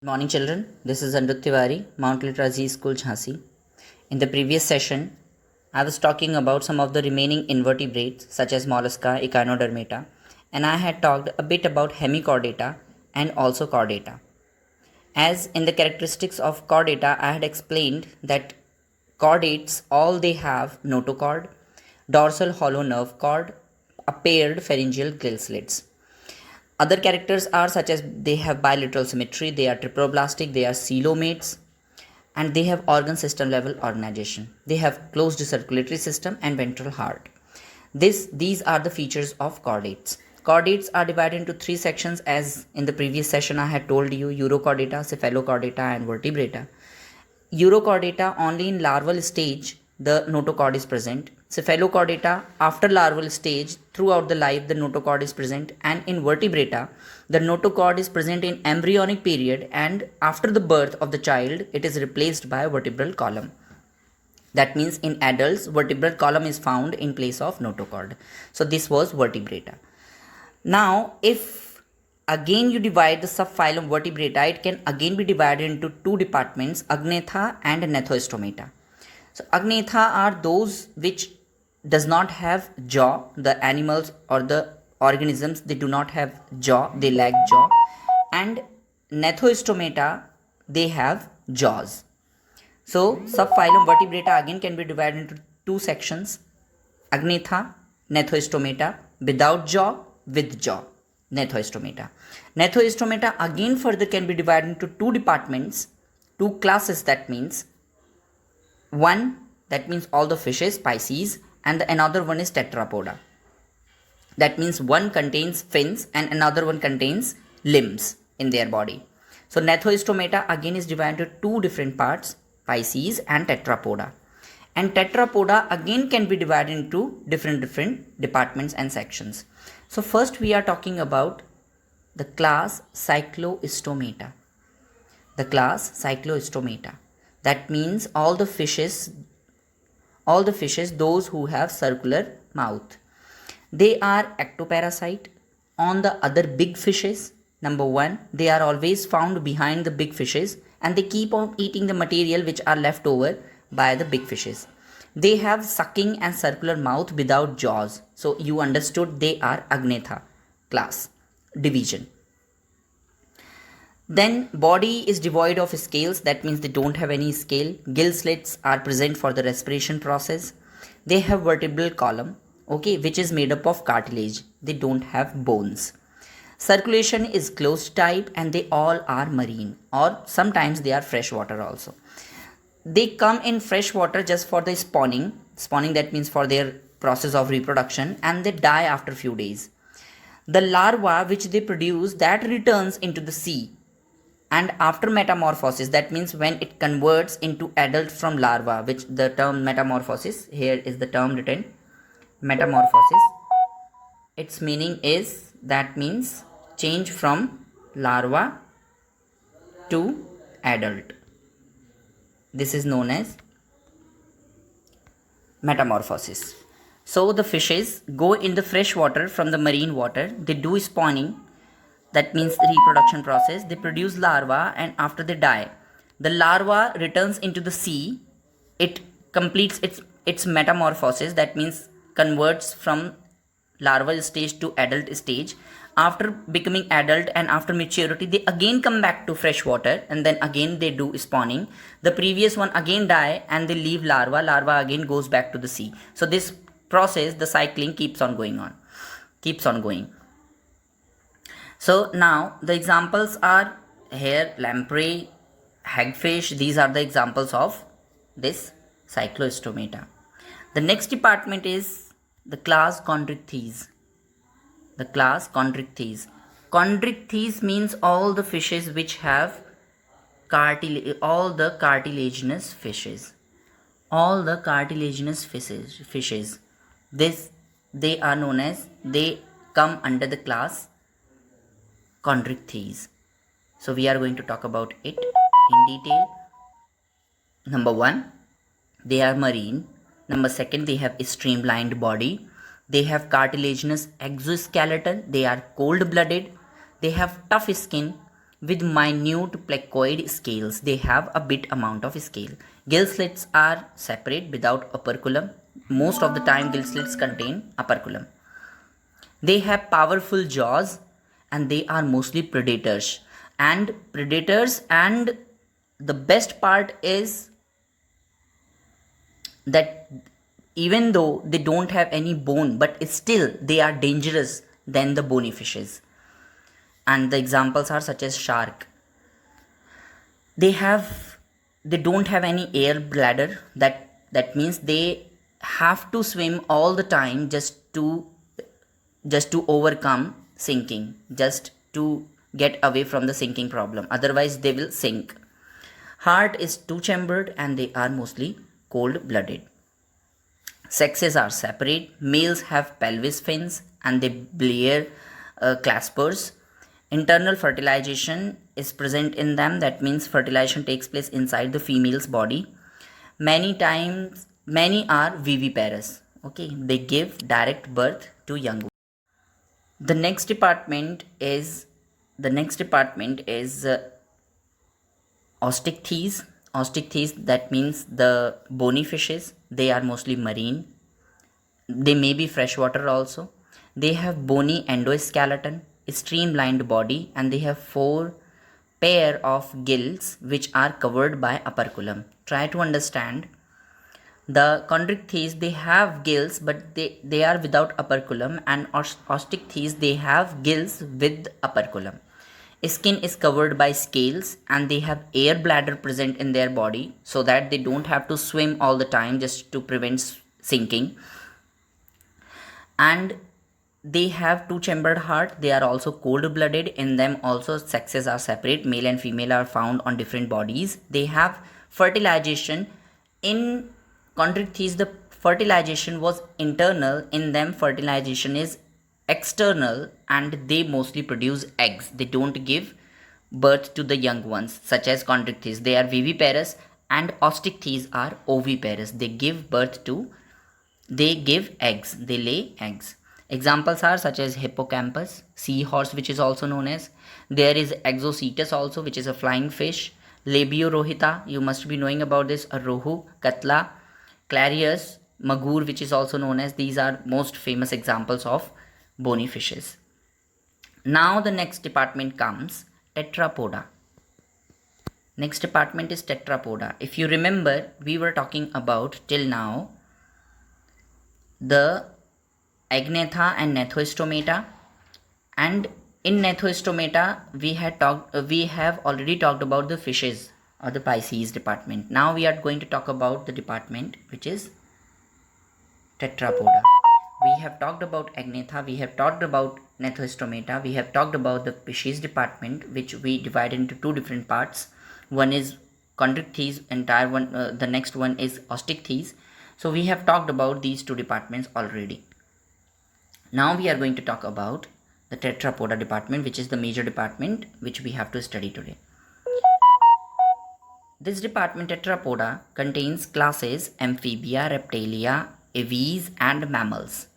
Good morning, children. This is Anurag Tiwari, Mount Litra Z School, Jhansi. In the previous session, I was talking about some of the remaining invertebrates such as mollusca, echinodermata, and I had talked a bit about hemichordata and also chordata. As in the characteristics of chordata, I had explained that chordates all they have notochord, dorsal hollow nerve cord, a paired pharyngeal gill slits. Other characters are such as they have bilateral symmetry, they are triploblastic, they are coelomates, and they have organ system level organization. They have closed circulatory system and ventral heart. These are the features of chordates. Chordates are divided into three sections, as in the previous session I had told you: urochordata, cephalochordata, and vertebrata. Urochordata, only in larval stage the notochord is present. Cephalochordata, after larval stage, throughout the life the notochord is present, and in vertebrata the notochord is present in embryonic period, and after the birth of the child it is replaced by vertebral column. That means in adults vertebral column is found in place of notochord. So this was vertebrata. Now if again you divide the subphylum vertebrata, it can again be divided into two departments, Agnatha and Gnathostomata. So Agnatha are those which does not have jaw. The animals or the organisms, they do not have jaw, they lack jaw. And Gnathostomata, they have jaws. So subphylum vertebrata again can be divided into two sections, Agnatha, Gnathostomata, without jaw, with jaw, Gnathostomata. Gnathostomata again further can be divided into two departments, two classes. That means one, that means all the fishes, Pisces, and another one is Tetrapoda. That means one contains fins and another one contains limbs in their body. So Gnathostomata again is divided into two different parts, Pisces and Tetrapoda. And Tetrapoda again can be divided into different departments and sections. So first we are talking about the class Cycloistomata. The class Cycloistomata. That means all the fishes, those who have circular mouth. They are ectoparasite on the other big fishes. Number one, they are always found behind the big fishes and they keep on eating the material which are left over by the big fishes. They have sucking and circular mouth without jaws. So you understood they are Agnatha class division. Then body is devoid of scales, that means they don't have any scale. Gill slits are present for the respiration process. They have vertebral column, okay, which is made up of cartilage. They don't have bones. Circulation is closed type and they all are marine, or sometimes they are freshwater also. They come in fresh water just for the spawning, that means for their process of reproduction, and they die after few days. The larva which they produce, that returns into the sea, and after metamorphosis, that means when it converts into adult from larva, which the term metamorphosis, here is the term written, metamorphosis, its meaning is, that means change from larva to adult. This is known as metamorphosis. So the fishes go in the fresh water from the marine water, they do spawning, that means reproduction process, they produce larva, and after they die, the larva returns into the sea. It completes its metamorphosis, that means converts from larval stage to adult stage. After becoming adult and after maturity, they again come back to fresh water and then again they do spawning. The previous one again die and they leave larva again goes back to the sea. So this process, the cycling keeps on going. So now the examples are here, lamprey, hagfish. These are the examples of this Cycloistomata. The next department is the class Chondrichthyes. The class Chondrichthyes. Chondrichthyes means all the fishes which have all the cartilaginous fishes. All the cartilaginous fishes. They are known as, they come under the class Chondrichthyes. So we are going to talk about it in detail. Number one, they are marine. Number second, they have a streamlined body. They have cartilaginous exoskeleton. They are cold blooded. They have tough skin. with minute placoid scales. They have a bit amount of scale. Gill slits are separate without operculum. Most of the time gill slits contain operculum. They have powerful jaws and they are mostly predators. And the best part is that even though they don't have any bone, but still they are dangerous than the bony fishes. And the examples are such as shark. They don't have any air bladder. That means they have to swim all the time just to overcome sinking, just to get away from the sinking problem. Otherwise they will sink. Heart is two-chambered and they are mostly cold-blooded. Sexes are separate. Males have pelvis fins and they bear claspers. Internal fertilization is present in them. That means fertilization takes place inside the female's body. Many are viviparous. Okay, they give direct birth to young ones. The next department is osteichthyes. Osteichthyes, that means the bony fishes. They are mostly marine. They may be freshwater also. They have bony endoskeleton, streamlined body, and they have 4 pair of gills which are covered by operculum. Try to understand. The chondrichthyes, they have gills but they are without operculum, and osteichthyes, they have gills with operculum. Skin is covered by scales and they have air bladder present in their body so that they don't have to swim all the time just to prevent sinking. And they have two-chambered heart. They are also cold-blooded. In them also sexes are separate. Male and female are found on different bodies. They have fertilization. In chondrichthyes, the fertilization was internal. In them, fertilization is external, and they mostly produce eggs. They don't give birth to the young ones, such as chondrichthyes. They are viviparous, and osteichthyes are oviparous. They give eggs. They lay eggs. Examples are such as hippocampus, seahorse, which is also known as. There is Exocetus also, which is a flying fish. Labiorohita, you must be knowing about this. A rohu, katla, clarius, magur, which is also known as. These are most famous examples of bony fishes. Now the next department comes tetrapoda. Next department is tetrapoda. If you remember, we were talking about till now the Agnatha and Gnathostomata, and in Gnathostomata we have already talked about the fishes or the Pisces department. Now we are going to talk about the department which is tetrapoda. We have talked about Agnatha, we have talked about Gnathostomata, we have talked about the Pisces department, which we divide into 2 different parts. One is chondrichthyes, the next one is osteichthyes. So we have talked about these 2 departments already. Now we are going to talk about the tetrapoda department, which is the major department which we have to study today. This department, tetrapoda, contains classes Amphibia, Reptilia, aves and mammals.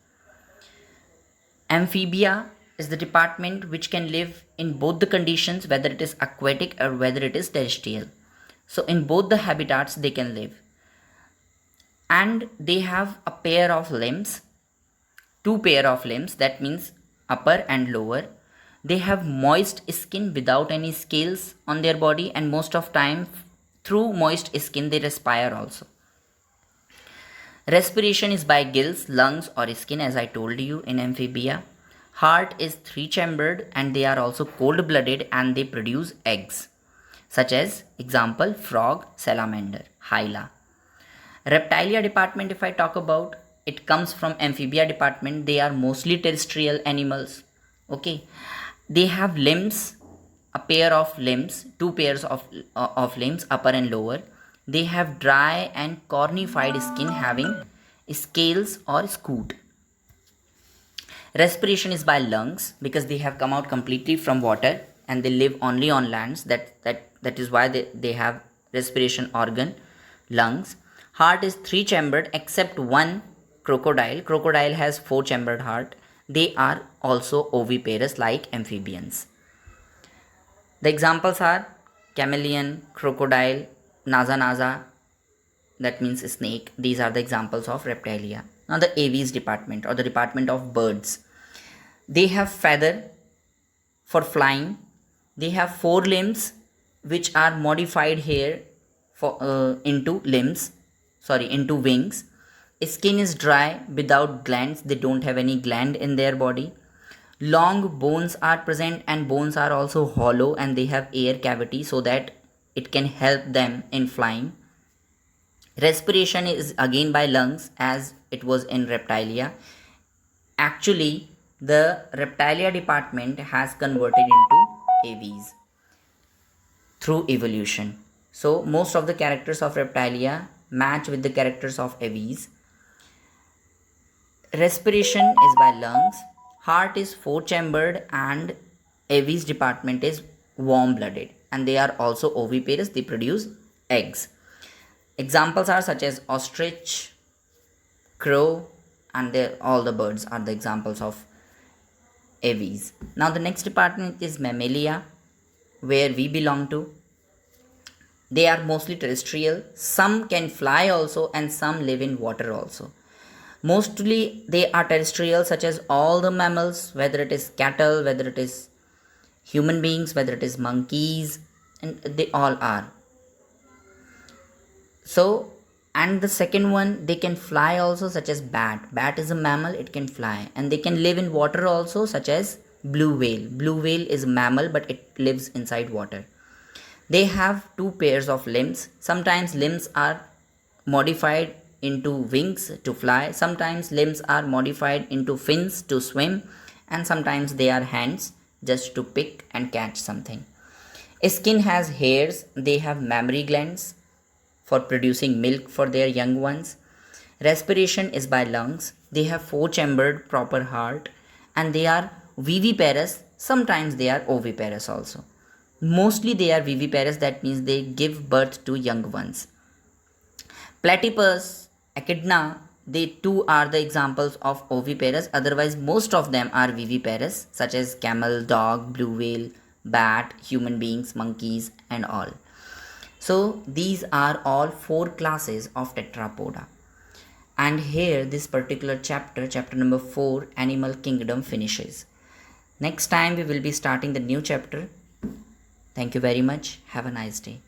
Amphibia is the department which can live in both the conditions, whether it is aquatic or whether it is terrestrial. So in both the habitats they can live. And they have a pair of limbs, 2 pair of limbs, that means upper and lower. They have moist skin without any scales on their body, and most of time through moist skin they respire also. Respiration is by gills, lungs or skin, as I told you in amphibia. Heart is 3-chambered and they are also cold-blooded and they produce eggs, such as example frog, salamander, hyla. Reptilia department, if I talk about, it comes from amphibia department. They are mostly terrestrial animals. Okay, they have limbs, a pair of limbs, 2 pairs of limbs, upper and lower. They have dry and cornified skin having scales or scute. Respiration is by lungs because they have come out completely from water and they live only on lands. That is why they have respiration organ, lungs. Heart is 3-chambered except one crocodile. Crocodile has 4-chambered heart. They are also oviparous like amphibians. The examples are chameleon, crocodile, naza naza, that means snake. These are the examples of reptilia. Now the aves department, or the department of birds. They have feather for flying. They have four limbs which are modified here for into wings. Skin is dry without glands. They don't have any gland in their body. Long bones are present, and bones are also hollow, and they have air cavity so that it can help them in flying. Respiration is again by lungs, as it was in reptilia. Actually, the reptilia department has converted into aves through evolution. So most of the characters of reptilia match with the characters of aves. Respiration is by lungs. Heart is four chambered, and aves department is warm blooded, and they are also oviparous. They produce eggs. Examples are such as ostrich, crow, and all the birds are the examples of aves. Now the next department is mammalia, where we belong to. They are mostly terrestrial. Some can fly also, and some live in water also. Mostly they are terrestrial, such as all the mammals, whether it is cattle, whether it is human beings, whether it is monkeys, and they all are. So, and the second one, they can fly also, such as bat. Bat is a mammal, it can fly. And they can live in water also, such as blue whale. Blue whale is a mammal, but it lives inside water. They have two pairs of limbs. Sometimes limbs are modified into wings to fly. Sometimes limbs are modified into fins to swim. And sometimes they are hands just to pick and catch something. Skin has hairs. They have mammary glands for producing milk for their young ones. Respiration is by lungs. They have four chambered proper heart, and they are viviparous. Sometimes they are oviparous also. Mostly they are viviparous, that means they give birth to young ones. Platypus, echidna, they too are the examples of oviparous. Otherwise most of them are viviparous, such as camel, dog, blue whale, bat, human beings, monkeys, and all. So these are all four classes of tetrapoda. And here this particular chapter number 4, animal kingdom, finishes. Next time we will be starting the new chapter. Thank you very much. Have a nice day.